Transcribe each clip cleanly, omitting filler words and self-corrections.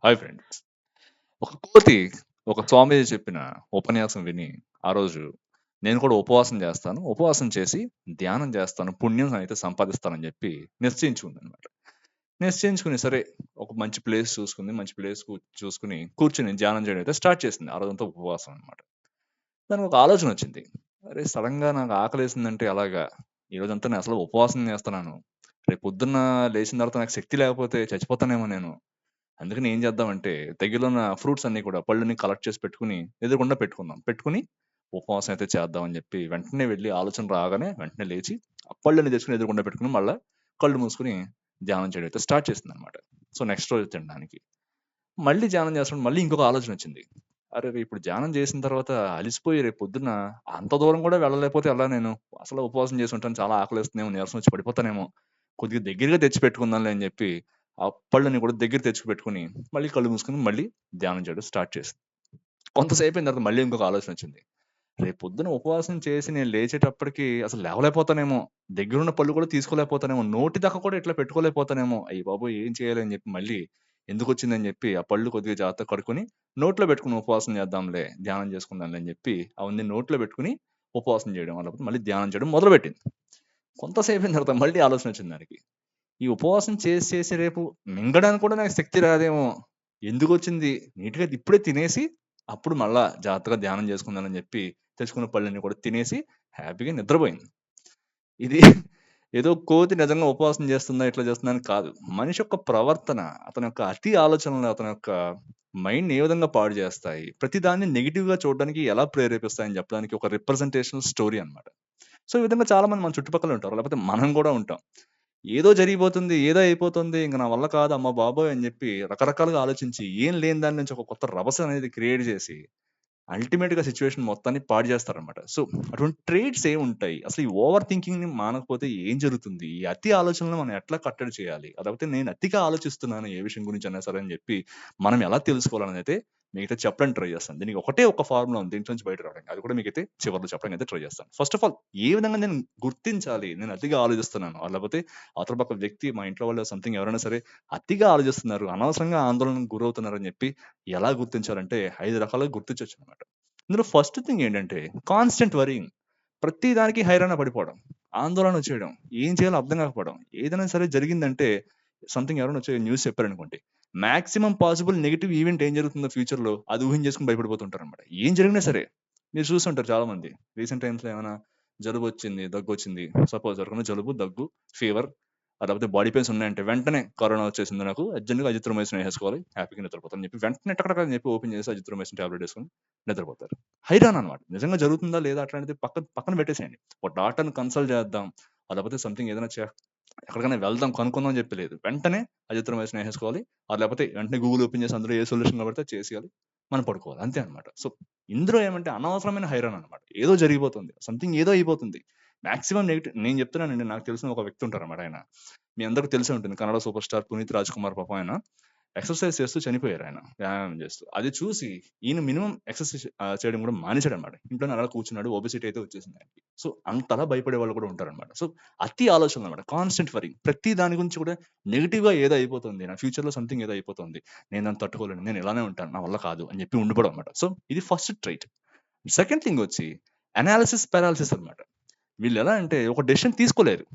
Hi friends. ఒక కోతి ఒక స్వామీజీ చెప్పిన ఉపన్యాసం విని, ఆ రోజు నేను కూడా ఉపవాసం చేస్తాను. ఉపవాసం చేసి ధ్యానం చేస్తాను. పుణ్యం అయితే సంపాదిస్తానని చెప్పి నిశ్చయించుకుందనమాట. నిశ్చయించుకుని సరే, ఒక మంచి ప్లేస్ చూసుకుంది. మంచి ప్లేస్ చూసుకుని కూర్చొని ధ్యానం చేయడం అయితే స్టార్ట్ చేసింది. ఆ రోజంతా ఉపవాసం అనమాట. దానికి ఒక ఆలోచన వచ్చింది. అరే! సడెన్‌గా నాకు ఆకలేసిందంటే ఎలాగా? ఈ రోజంతా నేను అసలు ఉపవాసం చేస్తున్నాను. రేపు పొద్దున్న లేచిన తర్వాత నాకు శక్తి లేకపోతే చచ్చిపోతానేమో నేను. అందుకని ఏం చేద్దామంటే, దగ్గరలో ఉన్న ఫ్రూట్స్ అన్నీ కూడా పళ్ళన్నీ కలెక్ట్ చేసి పెట్టుకొని, ఎదురుగుండా పెట్టుకుందాం. పెట్టుకొని, ఉపవాసం అయితే చేద్దాం అని చెప్పి వెంటనే వెళ్లి ఆలోచన రాగానే వెంటనే లేచి, ఆ పళ్ళన్నీ తెచ్చుకొని ఎదురుగుండా పెట్టుకొని, మళ్ళా కళ్ళు మూసుకొని ధ్యానం చేయడం అయితే స్టార్ట్ చేసిందనమాట. సో, నెక్స్ట్ రోజు తినడానికి. మళ్ళీ ధ్యానం చేస్తున్నప్పుడు మళ్ళీ ఇంకొక ఆలోచన వచ్చింది. అరె! ఇప్పుడు ధ్యానం చేసిన తర్వాత అలిసిపోయి రేపు పొద్దున్న అంత దూరం కూడా వెళ్ళలేకపోతే ఎలా నేను? అసలు ఉపవాసం చేసి ఉంటాను. చాలా ఆకలేస్తుందేమో, నీరసం వచ్చి పడిపోతానేమో. కొద్దిగా దగ్గరగా తెచ్చి పెట్టుకుందాంలే అని చెప్పి, ఆ పళ్ళని కూడా దగ్గర తెచ్చి పెట్టుకొని, మళ్ళీ కళ్ళు మూసుకొని మళ్ళీ ధ్యానం చేయడం స్టార్ట్ చేసింది. కొంతసేపయిన తర్వాత మళ్ళీ ఇంకొక ఆలోచనొచ్చింది. రేపు పొద్దున ఉపవాసం చేసి నేను లేచేటప్పటికి అసలు లేవలేకపోతానేమో. దగ్గరున్న పళ్ళు కూడా తీసుకోలేకపోతానేమో. నోటి దాకా కూడా ఇట్లా పెట్టుకోలేకపోతానేమో. అయ్య బాబోయ్! ఏం చేయాలి అని చెప్పి మళ్ళీ ఎందుకొచ్చిందని చెప్పి ఆ పళ్ళు కొద్దిగా జాగ్రత్తగా కడుక్కొని నోట్లో పెట్టుకొని ఉపవాసం చేద్దాంలే, ధ్యానం చేసుకుందాంలే అని చెప్పి అవన్నీ నోట్లో పెట్టుకొని ఉపవాసం చేయడం. లేకపోతే మళ్ళీ ధ్యానం చేయడం మొదలుపెట్టింది. కొంతసేపయిన తర్వాత మళ్ళీ ఆలోచనొచ్చింది దానికి. ఈ ఉపవాసం చేసి చేసి రేపు మింగడానికి కూడా నాకు శక్తి రాదేమో. ఎందుకొచ్చింది? నీట్‌గా ఇప్పుడే తినేసి, అప్పుడు మళ్ళా జాగ్రత్తగా ధ్యానం చేసుకుందామని చెప్పి, తెచ్చుకున్న పళ్ళన్నీ కూడా తినేసి హ్యాపీగా నిద్రపోయింది. ఇది ఏదో కోతి నిజంగా ఉపవాసం చేస్తుందా, ఇట్లా చేస్తుందా అని కాదు. మనిషి యొక్క ప్రవర్తన, అతని యొక్క అతి ఆలోచనలు, అతని యొక్క మైండ్‌ని ఏ విధంగా పాడు చేస్తాయి, ప్రతిదాన్ని నెగెటివ్‌గా చూడడానికి ఎలా ప్రేరేపిస్తాయని చెప్పడానికి ఒక రిప్రజెంటేషనల్ స్టోరీ అన్నమాట. సో, ఈ విధంగా చాలామంది మన చుట్టుపక్కల ఉంటారు. లేకపోతే మనం గూడా ఉంటాం. ఏదో జరిగిపోతుంది, ఏదో అయిపోతుంది, ఇంక నా వల్ల కాదు అమ్మ బాబోయ్! అని జెప్పి రకరకాలుగా ఆలోచించి, ఏం లేని దాని నుంచి ఒక కొత్త రభస అనేది క్రియేట్ జేసి, అల్టిమేట్‌గా సిట్యుయేషన్ మొత్తాన్ని పాడు జేస్తారనమాట. సో, అటువంటి ట్రేట్స్ ఏముంటాయి? అసలు ఈ ఓవర్ థింకింగ్‌ని మానకపోతే ఏం జరుగుతుంది? ఈ అతి ఆలోచనలను మనం ఎట్లా కట్టడి చేయాలి? లేకపోతే నేను అతిగా ఆలోచిస్తున్నాను ఏ విషయం గురించైనా సరే అని జెప్పి, మనం ఎలా తెలుసుకోవాలనైతే మీకైతే చెప్పడానికి ట్రై చేస్తాను. దీనికి ఒకటే ఒక ఫార్ములా ఉంది దీంట్లో నుంచి బయట రావడానికి. అది కూడా మీకైతే చివరిలో చెప్పడానికి అయితే ట్రై చేస్తాను. ఫస్ట్ ఆఫ్ ఆల్ ఏ విధంగా నేను గుర్తించాలి? నేను అతిగా ఆలోచిస్తున్నాను. లేకపోతే అవతల పక్క వ్యక్తి, మా ఇంట్లో వాళ్ళు సంథింగ్ ఎవరైనా సరే అతిగా ఆలోచిస్తున్నారు, అనవసరంగా ఆందోళనకు గురవుతున్నారని జెప్పి ఎలా గుర్తించాలంటే 5 రకాలుగా గుర్తించొచ్చనమాట. ఇందులో ఫస్ట్ థింగ్ ఏంటంటే కాన్స్టెంట్ వరీయింగ్. ప్రతి దానికి హైరాణ పడిపోవడం. ఆందోళన వచ్చేయడం. ఏం చేయాలో అర్థం కాకపోవడం. ఏదైనా సరే జరిగిందంటే సంథింగ్ ఎవరైనా వచ్చి న్యూస్ చెప్పారనుకోండి. మాక్సిమం పాసిబుల్ నెగెటివ్ ఈవెంట్ ఏం జరుగుతుందో ఫ్యూచర్‌లో అది ఊహించేసుకొని భయపడిపోతుంటారనమాట. ఏం జరిగినా సరే. మీరు చూస్తుంటారు చాలామంది. రీసెంట్ టైమ్స్‌లో ఏమైనా జలుబొచ్చింది, దగ్గొచ్చింది. సపోజ్ ఎవరికైనా జలుబు, దగ్గు, ఫీవర్ లేకపోతే బాడీ పెయిన్స్ ఉన్నాయంటే వెంటనే కరోనా వచ్చేసింది నాకు అర్జెంట్‌గా అజిత్రోమైసిన్ ఏసేసుకోవాలి. హ్యాపీగా నిద్రపోతాను అని చెప్పి వెంటనే టక అని చెప్పి ఓపెన్ చేసి అజిత్రోమైసిన్ టాబ్లెట్ ఏసుకొని నిద్రపోతారు. హైరాన్ అన్నమాట. నిజంగా జరుగుతుందా లేదా అట్లాంటిది పక్కన పెట్టేసేయండి. ఒక డాక్టర్‌ని కన్సల్ట్ చేద్దాం. లేకపోతే సంథింగ్ ఏదైనా ఎక్కడికైనా వెళ్దాం కనుక్కుందాం అని చెప్పి లేదు. వెంటనే అజిత్రోమైసిన్ ఏసేసుకోవాలి. లేకపోతే వెంటనే గూగుల్ ఓపెన్ చేసి అందులో ఏ సొల్యూషన్ కనపడితే అది చేసేయాలి. మనం పడుకోవాలి. అంతే అన్నమాట. సో, ఇందులో ఏమంటే అనవసరమైన హైరాణ అన్నమాట. ఏదో జరిగిపోతుంది. సంథింగ్ ఏదో అయిపోతుంది. మాక్సిమం నేను చెప్తున్నానండి. నాకు తెలిసిన ఒక వ్యక్తి ఉంటారన్నమాట ఆయన. మీ అందరికి తెలిసే ఉంటుంది. కన్నడ సూపర్ స్టార్ 'పునీత్ రాజ్ కుమార్' పాపం ఆయన ఎక్సర్‌సైజ్ చేస్తూ చనిపోయారాయన. వ్యాయామం చేస్తూ. అది చూసి ఈయన మినిమమ్ ఎక్సర్‌సైజ్ చేయడం కూడా మానేసాడన్నమాట. ఇంట్లోనే అలా కూర్చున్నాడు. ఒబెసిటీ అయితే వచ్చేసింది ఆయనకి. సో, అంతలా భయపడే వాళ్ళు కూడా ఉంటారన్నమాట. సో, అతి ఆలోచనలన్నమాట. Constant worrying. ప్రతి దాని గురించి కూడా నెగెటివ్‌గా ఏదో అయిపోతుంది. నా ఫ్యూచర్‌లో సంథింగ్ ఏదో అయిపోతుంది. నేను దాన్ని తట్టుకోలేను. నేను ఇలానే ఉంటాను. నా వల్ల కాదు అని చెప్పి ఉండిపోవడం అన్నమాట. సో, ఇది ఫస్ట్ ట్రైట్. సెకండ్ థింగ్ వచ్చి అనాలిసిస్ పారాలిసిస్ అన్నమాట. వీళ్ళెలా అంటే ఒక డెసిషన్ తీసుకోలేరు.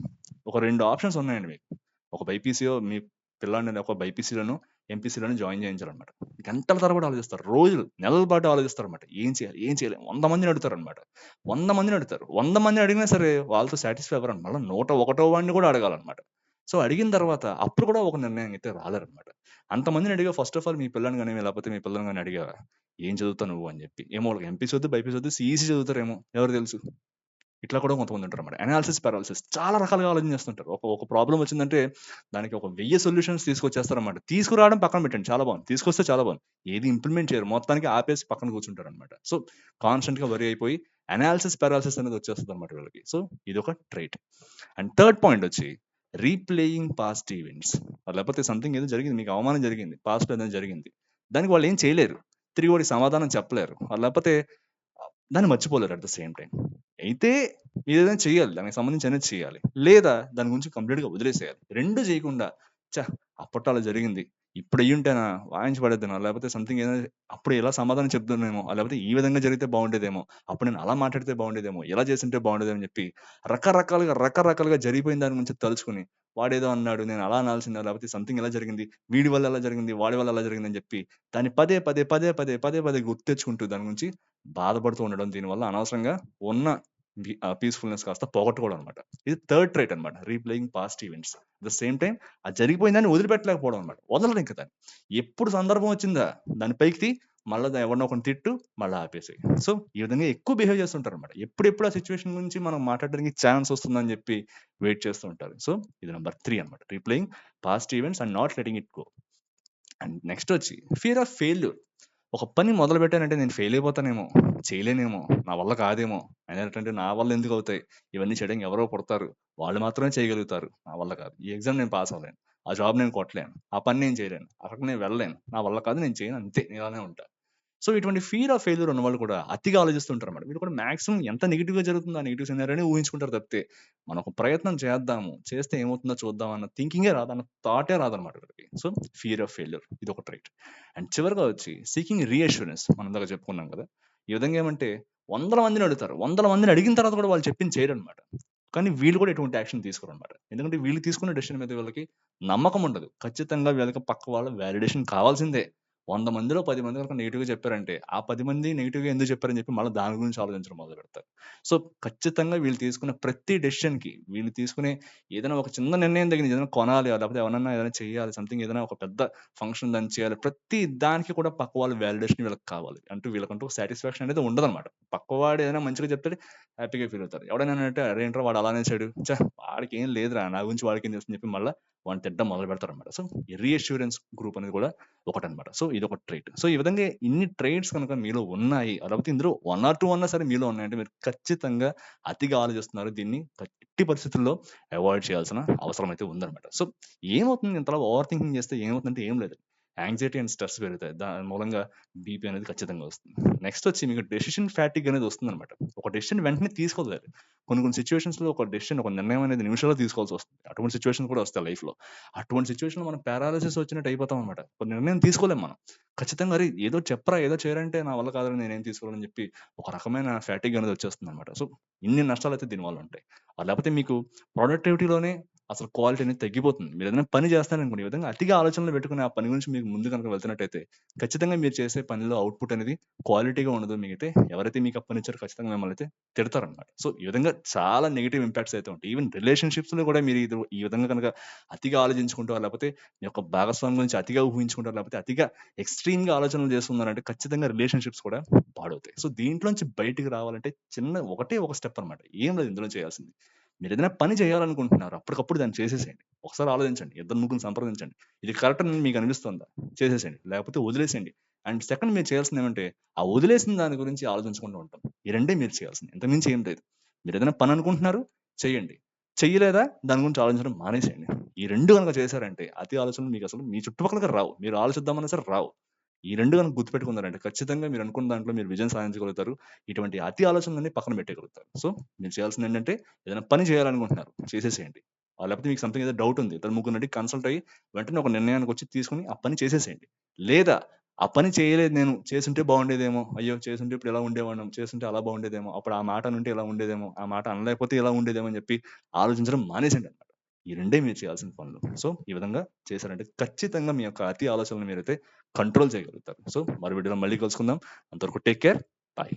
ఒక 2 ఆప్షన్స్ ఉన్నాయండి మీకు. ఒక బైపీసీయో మీ పిల్లాడిని ఒక బైపీసీలోనో, ఎంపీసీలోనో జాయిన్ చేయించాలన్నమాట. గంటల తరబడి ఆలోచిస్తారు. రోజులు, నెలల పాటు ఆలోచిస్తారన్నమాట. ఏం చేయాలి? ఏం చేయాలి? 100 మందిని అడుగుతారన్నమాట. 100 మందిని అడుగుతారు. 100 మందిని అడిగినా సరే వాళ్ళతో సాటిస్ఫై అవ్వరన్నమాట. మళ్ళా 101 వాడిని కూడా అడగాలన్నమాట. సో, అడిగిన తర్వాత అప్పుడు కూడా ఒక నిర్ణయం అయితే రాలేరన్నమాట. అంతమందిని అడిగా ఫస్ట్ ఆఫ్ ఆల్ మీ పిల్లని గాని, లేకపోతే మీ పిల్లని గాని అడిగావా? ఏం చదువుతావు నువ్వు అని చెప్పి. ఏమో వాళ్ళకి ఎంపీసీ వద్దు, బైపీసీ వద్దు, సీఈసీ చదువుతారేమో ఎవరికి తెలుసు? ఇట్లా కూడా కొంతమంది ఉంటారన్నమాట. అనాలిసిస్ పారాలిసిస్ చాలా రకాలుగా ఆలోచించేస్తుంటారు. ఒక ప్రాబ్లమ్ వచ్చిందంటే దానికి ఒక 1000 సొల్యూషన్స్ తీసుకొచ్చేస్తారన్నమాట. తీసుకురావడం పక్కన పెట్టండి చాలా బాగుంది. తీసుకొస్తే చాలా బాగుంది. ఏది ఇంప్లిమెంట్ చేయరు. మొత్తానికి ఆపేసి పక్కన కూర్చుంటారన్నమాట. సో, కాన్స్టెంట్‌గా వరీ అయిపోయి అనాలిసిస్ పారాలిసిస్ అనేది వచ్చేస్తదన్నమాట వీళ్ళకి. సో, ఇదొక ట్రైట్. అండ్ థర్డ్ పాయింట్ వచ్చి రీప్లేయింగ్ పాస్ట్ ఈవెంట్స్. లేకపోతే సంథింగ్ ఏదో జరిగింది. మీకు అవమానం జరిగింది. పాస్ట్‌లో ఏదైనా జరిగింది. దానికి వాళ్ళు ఏం చేయలేరు. తిరిగి వాడికి సమాధానం చెప్పలేరు. లేకపోతే దాన్ని మర్చిపోలేరు అట్ ద సేమ్ టైమ్. అయితే మీరేదైనా చేయాలి. దానికి సంబంధించి అనేది చేయాలి. లేదా దాని గురించి కంప్లీట్‌గా వదిలేసేయాలి. 2 చేయకుండా ఛ! అప్పట్లో అలా జరిగింది. ఇప్పుడు అయ్యుంటేనా వాయించి పడేద్దునా? లేకపోతే సంథింగ్ ఏదో అప్పుడు ఇలా సమాధానం చెప్దునేమో, లేకపోతే ఈ విధంగా జరిగితే బాగుండేదేమో, అప్పుడు నేను అలా మాట్లాడితే బాగుండేదేమో, ఇలా చేసుంటే బాగుండేదేమో అని చెప్పి రకరకాలుగా జరిగిపోయిన దాని గురించి తలుచుకుని, వాడేదో అన్నాడు, నేను అలా అనాల్సిందా, లేకపోతే సంథింగ్ ఇలా జరిగింది, వీడి వల్ల అలా జరిగింది, వాడి వల్ల అలా జరిగిందని చెప్పి, దాన్ని పదే పదే గుర్తు తెచ్చుకుంటూ దాని గురించి బాధపడుతూ ఉండడం. దీనివల్ల అనవసరంగా ఉన్న పీస్‌ఫుల్‌నెస్ కాస్త పోగొట్టుకోవడం అనమాట. ఇది థర్డ్ ట్రైట్ అనమాట. రీప్లేయింగ్ past events. At the same time అది జరిగిపోయిందాన్ని వదిలిపెట్టలేకపోవడం అనమాట. వదలరింక దాన్ని. ఎప్పుడు సందర్భం వచ్చిందా దాన్ని పైకి తీ, మళ్ళా ఎవరినో ఒకడిని తిట్టు, మళ్ళా ఆపేసేయి. సో, ఈ విధంగా ఎక్కువ బిహేవ్ చేస్తుంటారనమాట. ఎప్పుడెప్పుడు ఆ సిట్యుయేషన్ గురించి మనం మాట్లాడడానికి ఛాన్స్ వస్తుందని చెప్పి వెయిట్ చేస్తూ ఉంటారు. సో, ఇది నంబర్ 3 అనమాట. రీప్లేయింగ్ past events and not letting it go. And next వచ్చి ఫియర్ ఆఫ్ ఫెయిల్యూర్. ఒక పని మొదలుపెట్టానంటే నేను ఫెయిల్ అయిపోతానేమో, చేయలేనేమో, నా వల్ల కాదేమో, అయినటంటే నా వల్ల ఎందుకు అవుతాయి, ఇవన్నీ చేయడానికి ఎవరో పుడతారు, వాళ్ళు మాత్రమే చేయగలుగుతారు, నా వల్ల కాదు, ఈ ఎగ్జామ్ నేను పాస్ అవ్వలేను, ఆ జాబ్ నేను కొట్టలేను, ఆ పని నేను చేయలేను, అక్కడికి నేను వెళ్ళలేను, నా వల్ల కాదు, నేను చేయను, అంతే, నేను ఇలానే ఉంటా. సో ఇటువంటి ఫియర్ ఆఫ్ ఫెయిల్యూర్ ఉన్న వాళ్ళు కూడా అతిగా ఆలోచిస్తుంటారు అన్నమాట. వీళ్ళు కూడా మాక్సిమం ఎంత నెగిటివ్ గా జరుగుతుందో ఆ నెగిటివ్ సినారియోని ఊహించుకుంటారు తప్పితే మనం ఒక ప్రయత్నం చేద్దాము, చేస్తే ఏమవుతుందో చూద్దాం అన్న థింకింగే రాదు, అన్న థాటే రాదనమాట వీళ్ళకి. సో ఫియర్ ఆఫ్ ఫెయిల్యూర్ ఇది ఒక ట్రైట్. అండ్ చివరిగా వచ్చి సీకింగ్ రీఅష్యూరెన్స్, మనం దాకా చెప్పుకున్నాం కదా. ఈ విధంగా ఏమంటే వందల మందిని అడుగుతారు, వందల మందిని అడిగిన తర్వాత కూడా వాళ్ళు చెప్పింది చేయరు అనమాట. కానీ వీళ్ళు కూడా ఎటువంటి యాక్షన్ తీసుకోరు అనమాట. ఎందుకంటే వీళ్ళు తీసుకున్న డెసిషన్ మీద వీళ్ళకి నమ్మకం ఉండదు. ఖచ్చితంగా వీళ్ళకి పక్క వాళ్ళ వ్యాలిడేషన్ కావాల్సిందే. 100 మందిలో 10 మంది గనుక నెగెటివ్‌గా చెప్పారంటే, ఆ 10 మంది నెగెటివ్‌గా ఎందుకు చెప్పారని చెప్పి మళ్ళా దాని గురించి ఆలోచించడం మొదలుపెడతారు. సో, ఖచ్చితంగా వీళ్ళు తీసుకున్న ప్రతి డెసిషన్‌కి, వీళ్ళు తీసుకునే ఏదైనా ఒక చిన్న నిర్ణయం దగ్గర నుంచి ఏదైనా కొనాలి, లేకపోతే ఎవరన్నా ఏదైనా చేయాలి, సంథింగ్ ఏదైనా ఒక పెద్ద ఫంక్షన్ దాన్ని చేయాలి. ప్రతి దానికి కూడా పక్క వాళ్ళ వాలిడేషన్ వీళ్ళకి కావాలి. వీళ్ళకంటూ ఒక సాటిస్ఫాక్షన్ అనేది ఉండదనమాట. పక్కవాడు ఏదైనా మంచిగా చెప్తే హ్యాపీగా ఫీల్ అవుతారు. ఎవడైనా అంటే, "అరేంట్రా వాడు అలానే చేసాడు. వాడికేం లేదురా, నా గురించి వాడికేం తెలుసు" అని చెప్పి మళ్ళా వాడిని తిట్టడం మొదలుపెడతారనమాట. సో, ఈ రీఅష్యూరెన్స్ గ్రూప్ అనేది కూడా ఒకటనమాట. సో, ఇదొక ట్రైట్. సో, ఈ విధంగా ఇన్ని ట్రైట్స్ కనుక మీలో ఉన్నాయి, లేకపోతే ఇందులో 1 ఆర్ 2 అన్నా సరే మీలో ఉన్నాయంటే మీరు ఖచ్చితంగా అతిగా ఆలోచిస్తున్నారు. దీన్ని ఎట్టి పరిస్థితుల్లో అవాయిడ్ చేయాల్సిన అవసరం అయితే ఉందనమాట. సో, ఏమవుతుంది ఇంతలా ఓవర్ థింకింగ్ చేస్తే ఏమవుతుందంటే ఏం లేదు. యాంక్సైటీ అండ్ స్ట్రెస్ పెరుగుతాయి. దాని మూలంగా బీపీ అనేది ఖచ్చితంగా వస్తుంది. నెక్స్ట్ వచ్చి మీకు డెసిషన్ ఫ్యాటిగ్ అనేది వస్తుందనమాట. ఒక డెసిషన్ వెంటనే తీసుకోలేరు. కొన్ని కొన్ని సిట్యుయేషన్స్‌లో ఒక డెసిషన్, ఒక నిర్ణయం అనేది నిమిషాల్లో తీసుకోవాల్సి వస్తుంది. అటువంటి సిట్యుయేషన్స్ కూడా వస్తాయి లైఫ్‌లో. అటువంటి సిట్యుయేషన్‌లో మనం పారాలిసిస్ వచ్చినట్టు అయిపోతాం అనమాట. ఒక నిర్ణయం తీసుకోలేం మనం. ఖచ్చితంగా అరే! ఏదో చెప్పరా, ఏదో చేయరంటే నా వల్ల కాదురా, నేనేం తీసుకోలేనని చెప్పి ఒక రకమైన ఫ్యాటిగ్ అనేది వచ్చేస్తుందనమాట. సో, ఇన్ని నష్టాలైతే దీనివల్ల ఉంటాయి. లేకపోతే మీకు ప్రొడక్టివిటీలోనే అసలు క్వాలిటీ అనేది తగ్గిపోతుంది. మీరేదైనా పని చేస్తున్నారనుకోండి, ఈ విధంగా అతిగా ఆలోచనలు పెట్టుకొని ఆ పని గురించి మీకు ముందు గనుక వెళ్తున్నట్టయితే, ఖచ్చితంగా మీరు చేసే పనిలో అవుట్‌పుట్ అనేది క్వాలిటీగా ఉండదు. మీకైతే ఎవరైతే మీకు ఆ పనిచ్చారో ఖచ్చితంగా మిమ్మల్నయితే తిడతారనమాట. సో, ఈ విధంగా చాలా నెగెటివ్ ఇంపాక్ట్స్ అయితే ఉంటాయి. ఈవెన్ రిలేషన్‌షిప్స్‌లో కూడా మీరు ఈ విధంగా గనక అతిగా ఆలోచించుకుంటూ, లేకపోతే మీ యొక్క భాగస్వామి గురించి అతిగా ఊహించుకుంటారు, లేకపోతే అతిగా ఎక్స్‌ట్రీమ్‌గా ఆలోచనలు చేస్తున్నారంటే ఖచ్చితంగా రిలేషన్‌షిప్స్ కూడా పాడవుతాయి. సో, దీంట్లోంచి బయటికి రావాలంటే ఒకటే ఒక స్టెప్ అనమాట. ఏం లేదు ఇందులో చేయాల్సింది. మీరేదైనా పని చేయాలనుకుంటున్నారు, అప్పటికప్పుడు దాన్ని చేసేసేయండి. ఒకసారి ఆలోచించండి. ఇద్దరు ముగ్గురిని సంప్రదించండి. ఇది కరెక్ట్ అని మీకు అనిపిస్తుందా? చేసేసేయండి. లేకపోతే వదిలేసేయండి. అండ్ సెకండ్ మీరు చేయాల్సిందేమంటే, ఆ వదిలేసిన దాని గురించి ఆలోచించకుండా ఉండటం. ఈ రెండే మీరు చేయాల్సింది. ఇంతకు మించి ఏం లేదు. మీరేదైనా పని అనుకుంటున్నారు, చెయ్యండి. చెయ్యలేదా, దాని గురించి ఆలోచించడం మానేసేయండి. ఈ 2 గనుక చేశారంటే అతి ఆలోచనలు మీకసలు మీ చుట్టుపక్కలకి రావు. మీరు ఆలోచిద్దామన్నా సరే రావు. ఈ 2 గనుక గుర్తుపెట్టుకున్నారంటే ఖచ్చితంగా మీరు అనుకున్న దాంట్లో మీరు విజయం సాధించగలుగుతారు. ఇటువంటి అతి ఆలోచనలన్నీ పక్కన పెట్టేయగలుగుతారు. సో, మీరు చేయాల్సిందేంటంటే ఏదైనా పని చేయాలనుకుంటున్నారు, చేసేసేయండి. లేకపోతే మీకు సంథింగ్ ఏదో డౌట్ ఉంది, ఇద్దరు ముగ్గురిని అడిగి కన్సల్ట్ అయ్యి వెంటనే ఒక నిర్ణయానికొచ్చి తీసుకొని ఆ పని చేసేసేయండి. లేదా ఆ పని చేయలేదు, నేను చేసుంటే బాగుండేదేమో, అయ్యో చేసుంటే ఇప్పుడు ఇలా ఉండేవాడినం, చేసుంటే అలా బాగుండేదేమో, అప్పుడు ఆ మాట అనుంటే ఇలా ఉండేదేమో, ఆ మాట అనలేకపోతే ఇలా ఉండేదేమో అని చెప్పి ఆలోచించడం మానేసేయండి అన్నమాట. ఈ రెండే మీరు చేయాల్సిన పనులు. సో, ఈ విధంగా చేశారంటే ఖచ్చితంగా మీ యొక్క అతి ఆలోచనలు మీరైతే కంట్రోల్ చేయగలుగుతారు. సో, మరో వీడియోలో మళ్ళీ కలుసుకుందాం. అంతవరకు టేక్ కేర్. బాయ్.